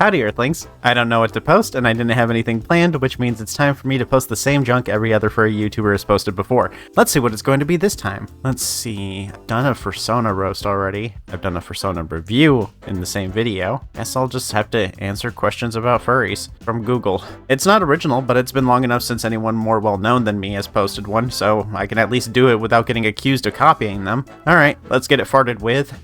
Howdy Earthlings! I don't know what to post and I didn't have anything planned, which means it's time for me to post the same junk every other furry YouTuber has posted before. Let's see what it's going to be this time. Let's see, I've done a Fursona roast already. I've done a Fursona review in the same video. Guess I'll just have to answer questions about furries from Google. It's not original, but it's been long enough since anyone more well known than me has posted one, so I can at least do it without getting accused of copying them. Alright, let's get it farted with.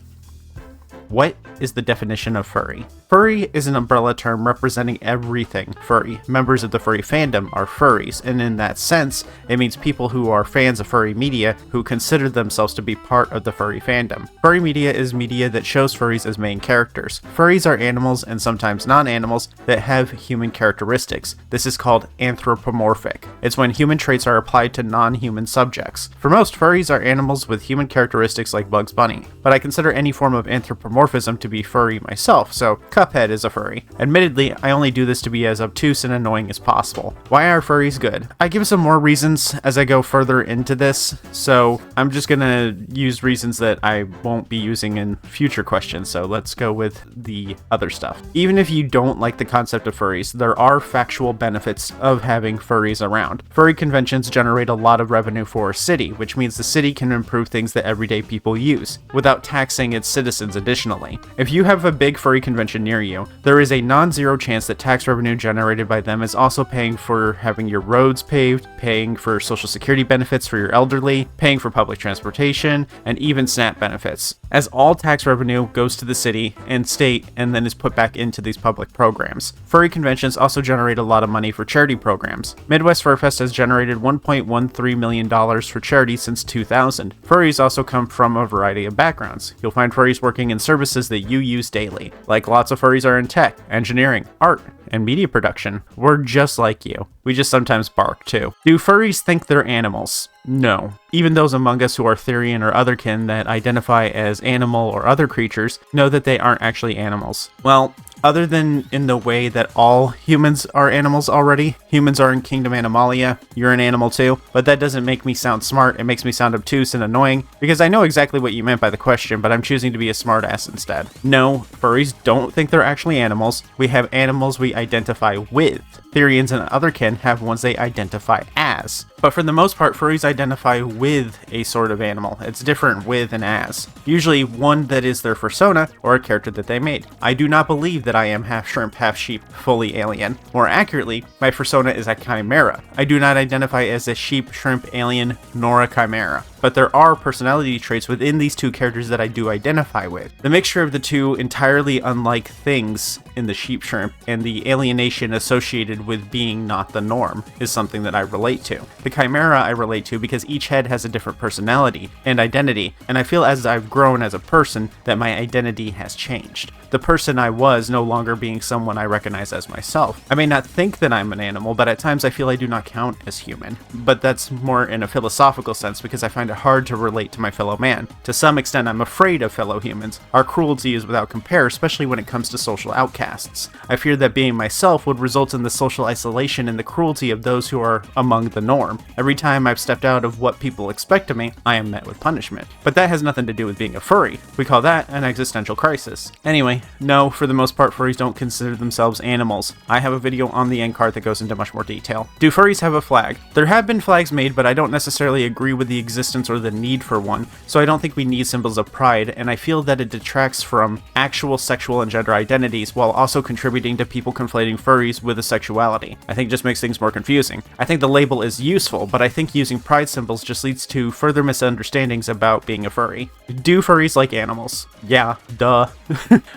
What is the definition of furry? Furry is an umbrella term representing everything furry. Members of the furry fandom are furries, and in that sense, it means people who are fans of furry media who consider themselves to be part of the furry fandom. Furry media is media that shows furries as main characters. Furries are animals, and sometimes non-animals, that have human characteristics. This is called anthropomorphic. It's when human traits are applied to non-human subjects. For most, furries are animals with human characteristics like Bugs Bunny, but I consider any form of anthropomorphism to be furry myself, so Cuphead is a furry. Admittedly, I only do this to be as obtuse and annoying as possible. Why are furries good? I give some more reasons as I go further into this, so I'm just gonna use reasons that I won't be using in future questions, so let's go with the other stuff. Even if you don't like the concept of furries, there are factual benefits of having furries around. Furry conventions generate a lot of revenue for a city, which means the city can improve things that everyday people use, without taxing its citizens additionally. If you have a big furry convention near you, there is a non-zero chance that tax revenue generated by them is also paying for having your roads paved, paying for social security benefits for your elderly, paying for public transportation, and even SNAP benefits, as all tax revenue goes to the city and state and then is put back into these public programs. Furry conventions also generate a lot of money for charity programs. Midwest Furfest has generated $1.13 million for charity since 2000. Furries also come from a variety of backgrounds. You'll find furries working in services that you use daily. Like lots of furries are in tech, engineering, art, and media production. We're just like you. We just sometimes bark too. Do furries think they're animals? No. Even those among us who are Therian or otherkin that identify as animal or other creatures know that they aren't actually animals. Well, other than in the way that all humans are animals already. Humans are in Kingdom Animalia, you're an animal too, but that doesn't make me sound smart, it makes me sound obtuse and annoying, because I know exactly what you meant by the question, but I'm choosing to be a smartass instead. No, furries don't think they're actually animals. We have animals we identify with. Therians and otherkin have ones they identify as. But for the most part, furries identify with a sort of animal. It's different with and as. Usually one that is their fursona or a character that they made. I do not believe that I am half shrimp, half sheep, fully alien. More accurately, my fursona is a chimera. I do not identify as a sheep, shrimp, alien, nor a chimera. But there are personality traits within these two characters that I do identify with. The mixture of the two entirely unlike things in the sheep shrimp and the alienation associated with being not the norm is something that I relate to. The chimera I relate to because each head has a different personality and identity, and I feel as I've grown as a person that my identity has changed. The person I was no longer being someone I recognize as myself. I may not think that I'm an animal, but at times I feel I do not count as human. But that's more in a philosophical sense because I find it hard to relate to my fellow man. To some extent, I'm afraid of fellow humans. Our cruelty is without compare, especially when it comes to social outcasts. I fear that being myself would result in the social isolation and the cruelty of those who are among the norm. Every time I've stepped out of what people expect of me, I am met with punishment. But that has nothing to do with being a furry. We call that an existential crisis. Anyway, no, for the most part, furries don't consider themselves animals. I have a video on the end card that goes into much more detail. Do furries have a flag? There have been flags made, but I don't necessarily agree with the existence or the need for one, so I don't think we need symbols of pride, and I feel that it detracts from actual sexual and gender identities while also contributing to people conflating furries with a sexuality. I think it just makes things more confusing. I think the label is useful, but I think using pride symbols just leads to further misunderstandings about being a furry. Do furries like animals? Yeah, duh.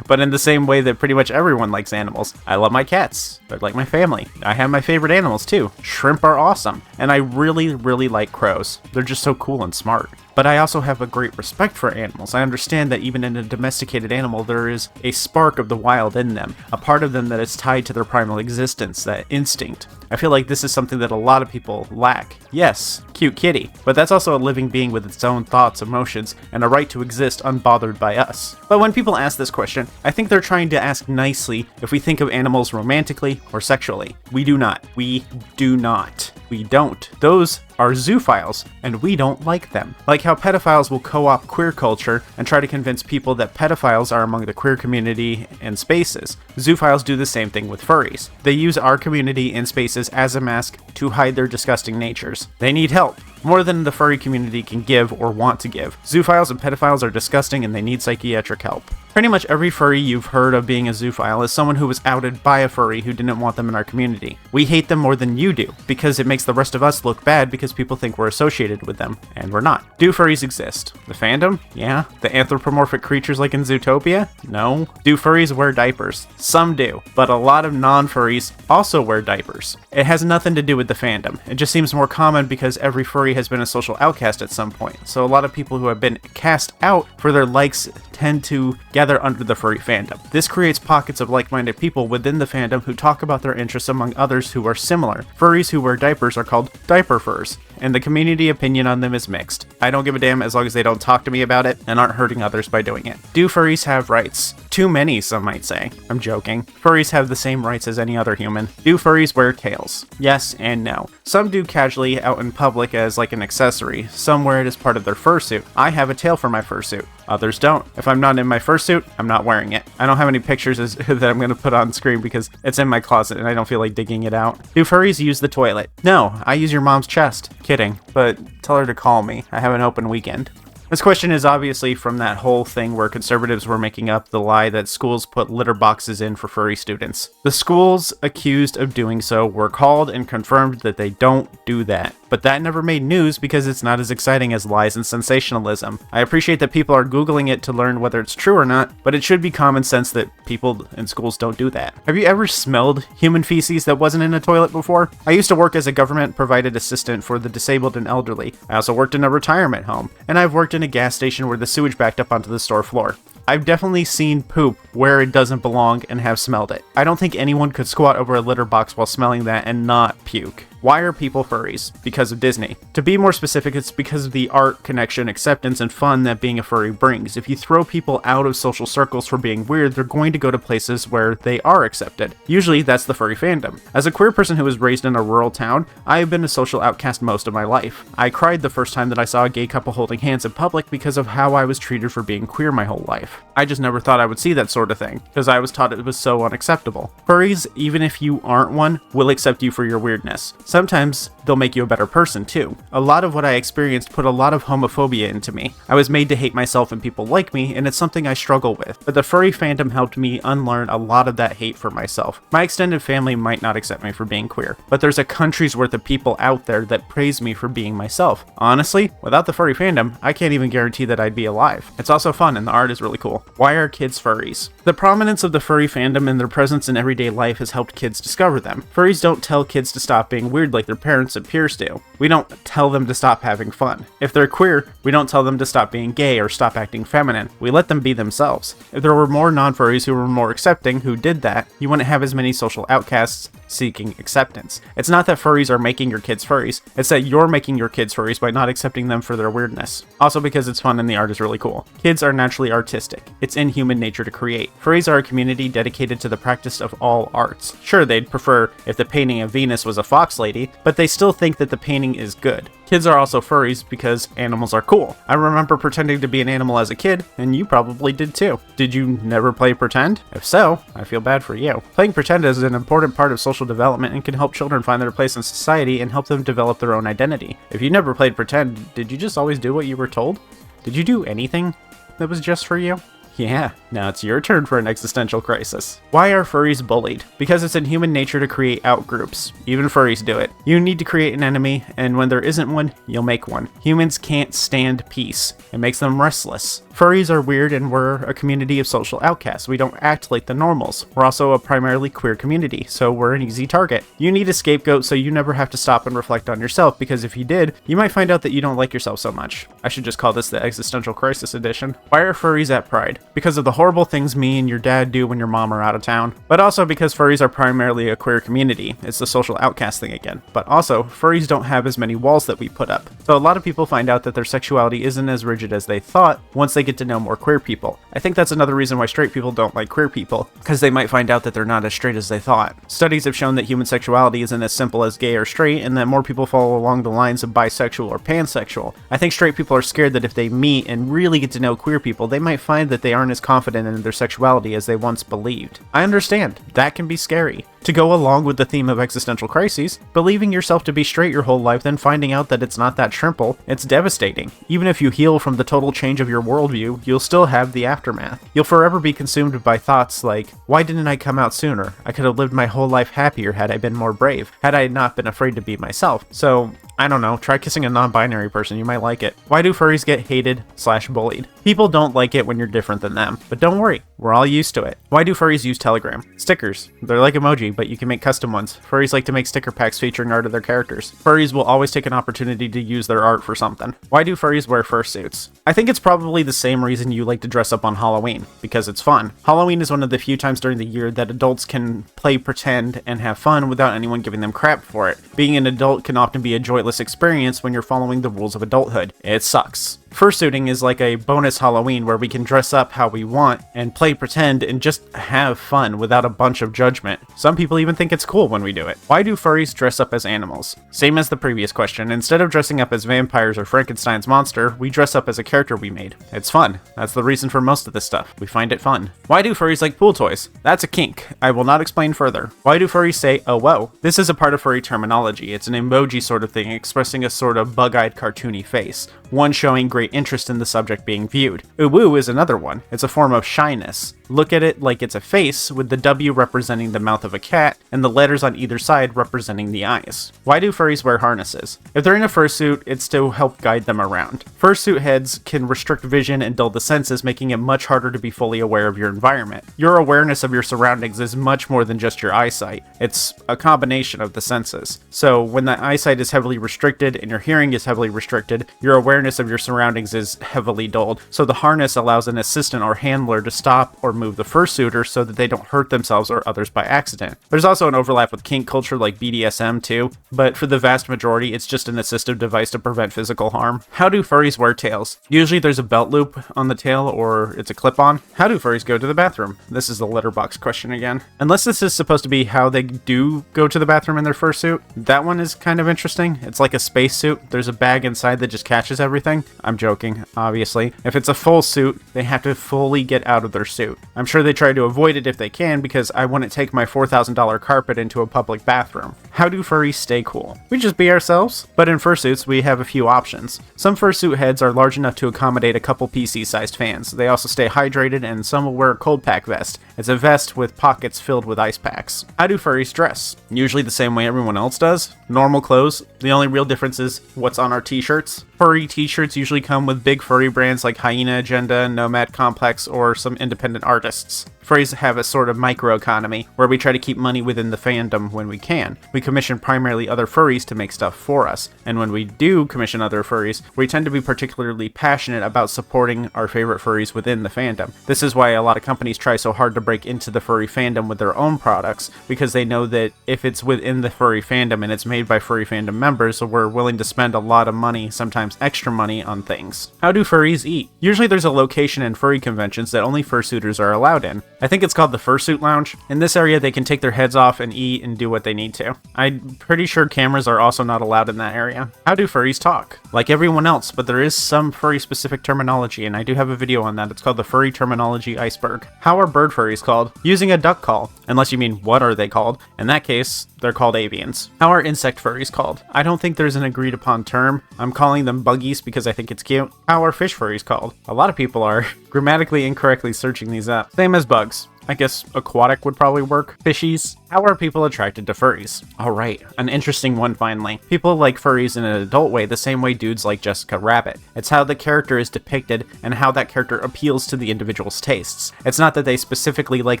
But in the same way that pretty much everyone likes animals. I love my cats. They're like my family. I have my favorite animals too. Shrimp are awesome. And I really like crows. They're just so cool and smart. But I also have a great respect for animals. I understand that even in a domesticated animal, there is a spark of the wild in them, a part of them that is tied to their primal existence, that instinct. I feel like this is something that a lot of people lack. Yes, cute kitty, but that's also a living being with its own thoughts, emotions, and a right to exist unbothered by us. But when people ask this question, I think they're trying to ask nicely if we think of animals romantically or sexually. We do not. We do not. We don't. Those are zoophiles, and we don't like them. Like how pedophiles will co-opt queer culture and try to convince people that pedophiles are among the queer community and spaces. Zoophiles do the same thing with furries. They use our community and spaces as a mask to hide their disgusting natures. They need help, more than the furry community can give or want to give. Zoophiles and pedophiles are disgusting and they need psychiatric help. Pretty much every furry you've heard of being a zoophile is someone who was outed by a furry who didn't want them in our community. We hate them more than you do, because it makes the rest of us look bad because people think we're associated with them, and we're not. Do furries exist? The fandom? Yeah. The anthropomorphic creatures like in Zootopia? No. Do furries wear diapers? Some do, but a lot of non-furries also wear diapers. It has nothing to do with the fandom. It just seems more common because every furry has been a social outcast at some point, so a lot of people who have been cast out for their likes tend to gather under the furry fandom. This creates pockets of like-minded people within the fandom who talk about their interests among others who are similar. Furries who wear diapers are called diaper furs, and the community opinion on them is mixed. I don't give a damn as long as they don't talk to me about it and aren't hurting others by doing it. Do furries have rights? Too many, some might say. I'm joking. Furries have the same rights as any other human. Do furries wear tails? Yes and no. Some do casually out in public as like an accessory. Some wear it as part of their fursuit. I have a tail for my fursuit. Others don't. If I'm not in my fursuit, I'm not wearing it. I don't have any pictures that I'm going to put on screen because it's in my closet and I don't feel like digging it out. Do furries use the toilet? No, I use your mom's chest. Kidding, but tell her to call me. I have an open weekend. This question is obviously from that whole thing where conservatives were making up the lie that schools put litter boxes in for furry students. The schools accused of doing so were called and confirmed that they don't do that. But that never made news because it's not as exciting as lies and sensationalism. I appreciate that people are Googling it to learn whether it's true or not, but it should be common sense that people in schools don't do that. Have you ever smelled human feces that wasn't in a toilet before? I used to work as a government-provided assistant for the disabled and elderly. I also worked in a retirement home, and I've worked in a gas station where the sewage backed up onto the store floor. I've definitely seen poop where it doesn't belong and have smelled it. I don't think anyone could squat over a litter box while smelling that and not puke. Why are people furries? Because of Disney. To be more specific, it's because of the art, connection, acceptance, and fun that being a furry brings. If you throw people out of social circles for being weird, they're going to go to places where they are accepted. Usually, that's the furry fandom. As a queer person who was raised in a rural town, I have been a social outcast most of my life. I cried the first time that I saw a gay couple holding hands in public because of how I was treated for being queer my whole life. I just never thought I would see that sort of thing, because I was taught it was so unacceptable. Furries, even if you aren't one, will accept you for your weirdness. Sometimes they'll make you a better person too. A lot of what I experienced put a lot of homophobia into me. I was made to hate myself and people like me, and it's something I struggle with. But the furry fandom helped me unlearn a lot of that hate for myself. My extended family might not accept me for being queer, but there's a country's worth of people out there that praise me for being myself. Honestly, without the furry fandom, I can't even guarantee that I'd be alive. It's also fun and the art is really cool. Why are kids furries? The prominence of the furry fandom and their presence in everyday life has helped kids discover them. Furries don't tell kids to stop being weird like their parents and peers do. We don't tell them to stop having fun. If they're queer, we don't tell them to stop being gay or stop acting feminine. We let them be themselves. If there were more non-furries who were more accepting who did that, you wouldn't have as many social outcasts seeking acceptance. It's not that furries are making your kids furries, it's that you're making your kids furries by not accepting them for their weirdness. Also because it's fun and the art is really cool. Kids are naturally artistic. It's in human nature to create. Furries are a community dedicated to the practice of all arts. Sure, they'd prefer if the painting of Venus was a fox lady, but they still think that the painting is good. Kids are also furries because animals are cool. I remember pretending to be an animal as a kid, and you probably did too. Did you never play pretend? If so, I feel bad for you. Playing pretend is an important part of social development and can help children find their place in society and help them develop their own identity. If you never played pretend, did you just always do what you were told? Did you do anything that was just for you? Yeah, now it's your turn for an existential crisis. Why are furries bullied? Because it's in human nature to create outgroups. Even furries do it. You need to create an enemy, and when there isn't one, you'll make one. Humans can't stand peace. It makes them restless. Furries are weird and we're a community of social outcasts. We don't act like the normals. We're also a primarily queer community, so we're an easy target. You need a scapegoat so you never have to stop and reflect on yourself, because if you did, you might find out that you don't like yourself so much. I should just call this the Existential Crisis Edition. Why are furries at Pride? because of the horrible things me and your dad do when your mom are out of town, but also because furries are primarily a queer community. It's the social outcast thing again. But also, furries don't have as many walls that we put up. So a lot of people find out that their sexuality isn't as rigid as they thought once they get to know more queer people. I think that's another reason why straight people don't like queer people, because they might find out that they're not as straight as they thought. Studies have shown that human sexuality isn't as simple as gay or straight, and that more people fall along the lines of bisexual or pansexual. I think straight people are scared that if they meet and really get to know queer people, they might find that they aren't as confident in their sexuality as they once believed. I understand, that can be scary. To go along with the theme of existential crises, believing yourself to be straight your whole life, then finding out that it's not that simple, it's devastating. Even if you heal from the total change of your worldview, you'll still have the aftermath. You'll forever be consumed by thoughts like, why didn't I come out sooner? I could have lived my whole life happier had I been more brave, had I not been afraid to be myself. So, I don't know, try kissing a non-binary person, you might like it. Why do furries get hated/bullied? People don't like it when you're different than them, but don't worry, we're all used to it. Why do furries use Telegram? Stickers. They're like emoji, but you can make custom ones. Furries like to make sticker packs featuring art of their characters. Furries will always take an opportunity to use their art for something. Why do furries wear fursuits? I think it's probably the same reason you like to dress up on Halloween, because it's fun. Halloween is one of the few times during the year that adults can play pretend and have fun without anyone giving them crap for it. Being an adult can often be a joyless experience when you're following the rules of adulthood. It sucks. Fursuiting is like a bonus Halloween where we can dress up how we want and play pretend and just have fun without a bunch of judgment. Some people even think it's cool when we do it. Why do furries dress up as animals? Same as the previous question. Instead of dressing up as vampires or Frankenstein's monster, we dress up as a character we made. It's fun. That's the reason for most of this stuff. We find it fun. Why do furries like pool toys? That's a kink. I will not explain further. Why do furries say, oh whoa? This is a part of furry terminology. It's an emoji sort of thing expressing a sort of bug-eyed cartoony face. One showing great interest in the subject being viewed. Uwu is another one. It's a form of shyness. Look at it like it's a face, with the W representing the mouth of a cat, and the letters on either side representing the eyes. Why do furries wear harnesses? If they're in a fursuit, it's to help guide them around. Fursuit heads can restrict vision and dull the senses, making it much harder to be fully aware of your environment. Your awareness of your surroundings is much more than just your eyesight. It's a combination of the senses. So when the eyesight is heavily restricted and your hearing is heavily restricted, your awareness of your surroundings is heavily dulled. So the harness allows an assistant or handler to stop or move the fursuiter so that they don't hurt themselves or others by accident. There's also an overlap with kink culture like BDSM too, but for the vast majority it's just an assistive device to prevent physical harm. How do furries wear tails? Usually there's a belt loop on the tail or it's a clip-on. How do furries go to the bathroom? This is the letterbox question again. Unless this is supposed to be how they do go to the bathroom in their fursuit, that one is kind of interesting. It's like a spacesuit. There's a bag inside that just catches everything. I'm joking, obviously. If it's a full suit, they have to fully get out of their suit. I'm sure they try to avoid it if they can, because I wouldn't take my $4,000 carpet into a public bathroom. How do furries stay cool? We just be ourselves. But in fursuits, we have a few options. Some fursuit heads are large enough to accommodate a couple PC-sized fans. They also stay hydrated, and some will wear a cold pack vest. It's a vest with pockets filled with ice packs. How do furries dress? Usually the same way everyone else does. Normal clothes. The only real difference is what's on our t-shirts. Furry t-shirts usually come with big furry brands like Hyena Agenda, Nomad Complex, or some independent artists. Furries have a sort of microeconomy, where we try to keep money within the fandom when we can. We commission primarily other furries to make stuff for us, and when we do commission other furries, we tend to be particularly passionate about supporting our favorite furries within the fandom. This is why a lot of companies try so hard to break into the furry fandom with their own products, because they know that if it's within the furry fandom and it's made by furry fandom members, we're willing to spend a lot of money, sometimes extra money, on things. How do furries eat? Usually there's a location in furry conventions that only fursuiters are allowed in. I think it's called the Fursuit Lounge. In this area, they can take their heads off and eat and do what they need to. I'm pretty sure cameras are also not allowed in that area. How do furries talk? Like everyone else, but there is some furry-specific terminology, and I do have a video on that. It's called the Furry Terminology Iceberg. How are bird furries called? Using a duck call. Unless you mean, what are they called? In that case, they're called avians. How are insect furries called? I don't think there's an agreed upon term. I'm calling them buggies because I think it's cute. How are fish furries called? A lot of people are grammatically incorrectly searching these up. Same as bugs. I guess aquatic would probably work. Fishies. How are people attracted to furries? Alright, an interesting one finally. People like furries in an adult way the same way dudes like Jessica Rabbit. It's how the character is depicted and how that character appeals to the individual's tastes. It's not that they specifically like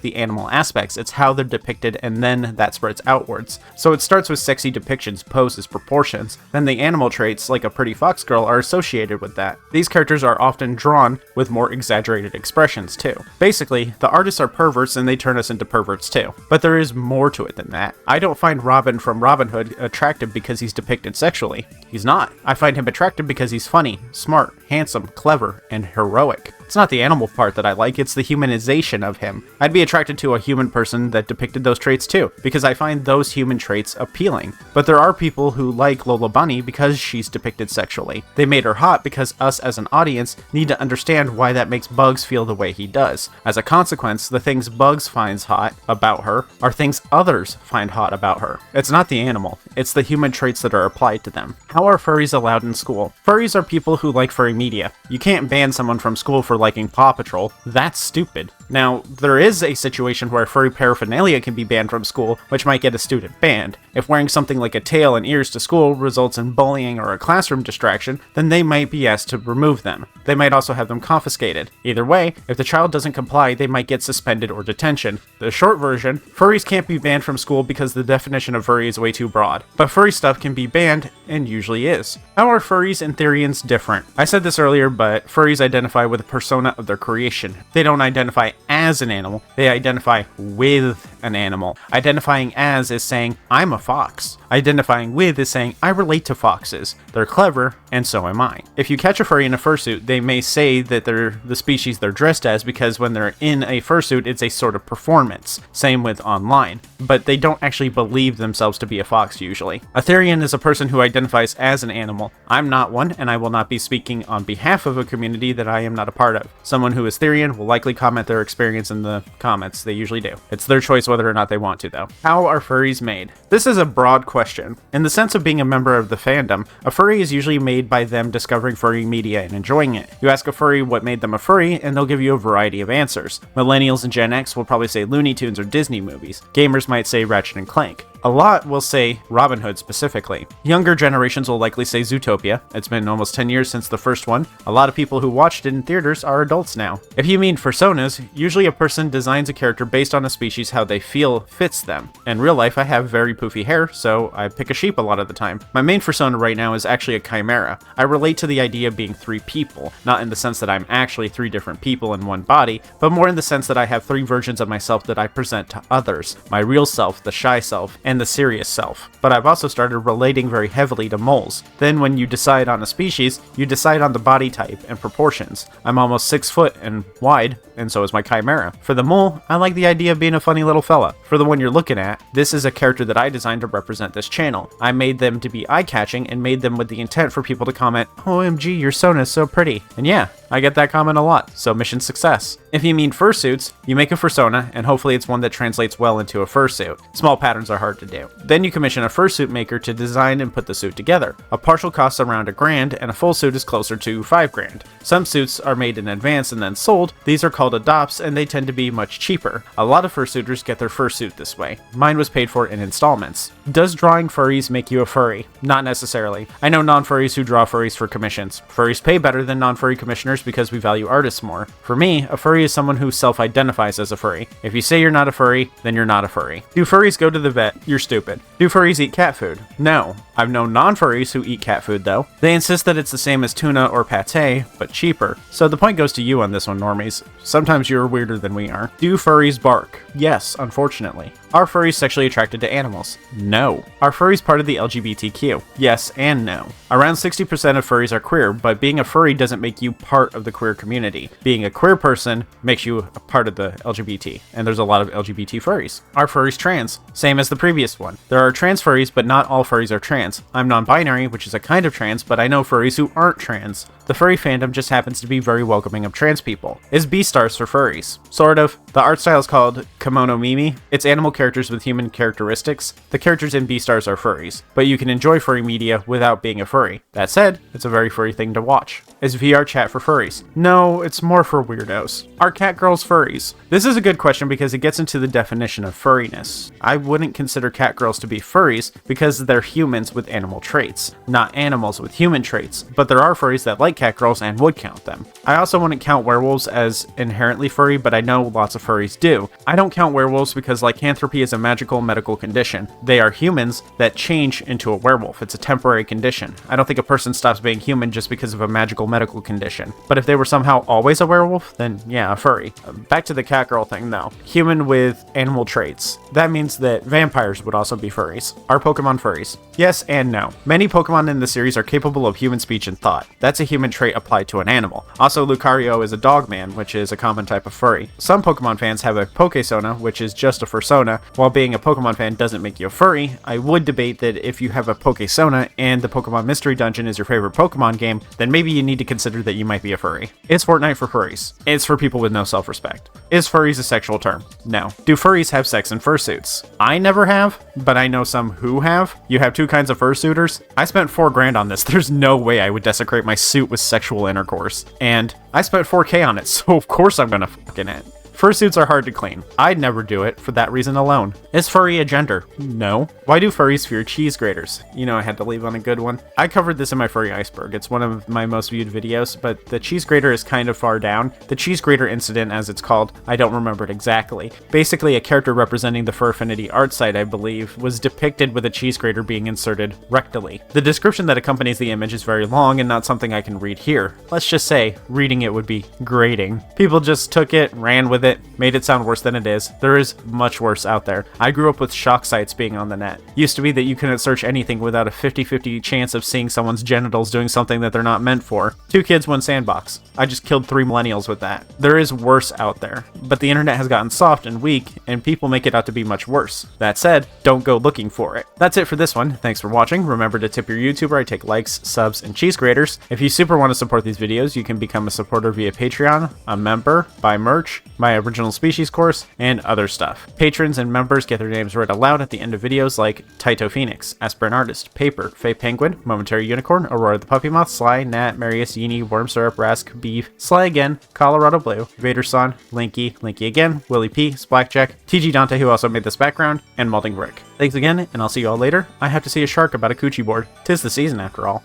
the animal aspects, it's how they're depicted and then that spreads outwards. So it starts with sexy depictions, poses, proportions, then the animal traits like a pretty fox girl are associated with that. These characters are often drawn with more exaggerated expressions too. Basically, the artists are perverts and they turn us into perverts too. But there is more to it than that. I don't find Robin from Robin Hood attractive because he's depicted sexually. He's not. I find him attractive because he's funny, smart, handsome, clever, and heroic. It's not the animal part that I like, it's the humanization of him. I'd be attracted to a human person that depicted those traits too, because I find those human traits appealing. But there are people who like Lola Bunny because she's depicted sexually. They made her hot because us as an audience need to understand why that makes Bugs feel the way he does. As a consequence, the things Bugs finds hot about her are things others find hot about her. It's not the animal, it's the human traits that are applied to them. How are furries allowed in school? Furries are people who like furry media. You can't ban someone from school for liking Paw Patrol. That's stupid. Now, there is a situation where furry paraphernalia can be banned from school, which might get a student banned. If wearing something like a tail and ears to school results in bullying or a classroom distraction, then they might be asked to remove them. They might also have them confiscated. Either way, if the child doesn't comply, they might get suspended or detention. The short version, furries can't be banned from school because the definition of furry is way too broad. But furry stuff can be banned, and usually is. How are furries and Therians different? I said this earlier, but furries identify with a persona of their creation. They don't identify as an animal, they identify with an animal. Identifying as is saying, I'm a fox. Identifying with is saying, I relate to foxes. They're clever, and so am I. If you catch a furry in a fursuit, they may say that they're the species they're dressed as because when they're in a fursuit, it's a sort of performance. Same with online. But they don't actually believe themselves to be a fox usually. A Therian is a person who identifies as an animal. I'm not one, and I will not be speaking on behalf of a community that I am not a part of. Someone who is Therian will likely comment their experience in the comments. They usually do. It's their choice whether or not they want to, though. How are furries made? This is a broad question. In the sense of being a member of the fandom, a furry is usually made by them discovering furry media and enjoying it. You ask a furry what made them a furry, and they'll give you a variety of answers. Millennials and Gen X will probably say Looney Tunes or Disney movies. Gamers might say Ratchet and Clank. A lot will say Robin Hood specifically. Younger generations will likely say Zootopia. It's been almost 10 years since the first one. A lot of people who watched it in theaters are adults now. If you mean personas, usually a person designs a character based on a species how they feel fits them. In real life, I have very poofy hair, so I pick a sheep a lot of the time. My main persona right now is actually a chimera. I relate to the idea of being three people, not in the sense that I'm actually three different people in one body, but more in the sense that I have three versions of myself that I present to others. My real self, the shy self, and the serious self. But I've also started relating very heavily to moles. Then when you decide on a species, you decide on the body type and proportions. I'm almost 6 foot and wide, and so is my chimera. For the mole, I like the idea of being a funny little fella. For the one you're looking at, this is a character that I designed to represent this channel. I made them to be eye-catching and made them with the intent for people to comment, OMG, your Sona is so pretty. And yeah, I get that comment a lot, so mission success. If you mean fursuits, you make a fursona, and hopefully it's one that translates well into a fursuit. Small patterns are hard to do. Then you commission a fursuit maker to design and put the suit together. A partial costs around $1,000, and a full suit is closer to $5,000. Some suits are made in advance and then sold. These are called adopts, and they tend to be much cheaper. A lot of fursuiters get their fursuit this way. Mine was paid for in installments. Does drawing furries make you a furry? Not necessarily. I know non-furries who draw furries for commissions. Furries pay better than non-furry commissioners because we value artists more. For me, a furry is someone who self-identifies as a furry. If you say you're not a furry, then you're not a furry. Do furries go to the vet? You're stupid. Do furries eat cat food? No. I've known non-furries who eat cat food though. They insist that it's the same as tuna or pate, but cheaper. So the point goes to you on this one, normies. Sometimes you're weirder than we are. Do furries bark? Yes, unfortunately. Are furries sexually attracted to animals? No. Are furries part of the LGBTQ? Yes and no. Around 60% of furries are queer, but being a furry doesn't make you part of the queer community. Being a queer person makes you a part of the LGBT, and there's a lot of LGBT furries. Are furries trans? Same as the previous one. There are trans furries, but not all furries are trans. I'm non-binary, which is a kind of trans, but I know furries who aren't trans. The furry fandom just happens to be very welcoming of trans people. Is Beastars for furries? Sort of. The art style is called Kimono Mimi. It's animal characters with human characteristics. The characters in Beastars are furries, but you can enjoy furry media without being a furry. That said, it's a very furry thing to watch. Is VR chat for furries? No, it's more for weirdos. Are cat girls furries? This is a good question because it gets into the definition of furriness. I wouldn't consider cat girls to be furries because they're humans with animal traits, not animals with human traits, but there are furries that like cat girls and would count them. I also wouldn't count werewolves as inherently furry, but I know lots of furries do. I don't count werewolves because lycanthropy is a magical medical condition. They are humans that change into a werewolf. It's a temporary condition. I don't think a person stops being human just because of a magical medical condition. But if they were somehow always a werewolf, then yeah, a furry. Back to the cat girl thing though. Human with animal traits. That means that vampires would also be furries. Are Pokemon furries? Yes and no. Many Pokemon in the series are capable of human speech and thought. That's a human trait applied to an animal. Also, Lucario is a dogman, which is a common type of furry. Some Pokemon fans have a Pokesona, which is just a fursona. While being a Pokemon fan doesn't make you a furry, I would debate that if you have a Pokesona and the Pokemon Mystery Dungeon is your favorite Pokemon game, then maybe you need to consider that you might be a furry. Is Fortnite for furries? It's for people with no self-respect. Is furries a sexual term? No. Do furries have sex in fursuits? I never have, but I know some who have. You have two kinds of fursuiters. I spent $4,000 on this. There's no way I would desecrate my suit with sexual intercourse. And I spent $4,000 on it, so of course I'm gonna fuck in it. Fursuits are hard to clean. I'd never do it for that reason alone. Is furry a gender? No. Why do furries fear cheese graters? You know I had to leave on a good one. I covered this in my Furry Iceberg. It's one of my most viewed videos, but the cheese grater is kind of far down. The cheese grater incident, as it's called, I don't remember it exactly. Basically, a character representing the Fur Affinity art site, I believe, was depicted with a cheese grater being inserted rectally. The description that accompanies the image is very long and not something I can read here. Let's just say, reading it would be grating. People just took it, ran with it, made it sound worse than it is. There is much worse out there. I grew up with shock sites being on the net. Used to be that you couldn't search anything without a 50-50 chance of seeing someone's genitals doing something that they're not meant for. 2 kids, 1 sandbox. I just killed 3 millennials with that. There is worse out there, but the internet has gotten soft and weak, and people make it out to be much worse. That said, don't go looking for it. That's it for this one. Thanks for watching. Remember to tip your YouTuber. I take likes, subs, and cheese graters. If you super want to support these videos, you can become a supporter via Patreon, a member, buy merch, my original species course, and other stuff. Patrons and members get their names read aloud at the end of videos like Taito Phoenix, Aspirant Artist, Paper, Faye Penguin, Momentary Unicorn, Aurora the Puppy Moth, Sly, Nat, Marius, Yini, Worm Syrup, Rask, Beef, Sly Again, Colorado Blue, Vader Son, Linky, Linky Again, Willie P, Splackjack, TG Dante, who also made this background, and Malding Brick. Thanks again, and I'll see you all later. I have to see a shark about a coochie board. 'Tis the season after all.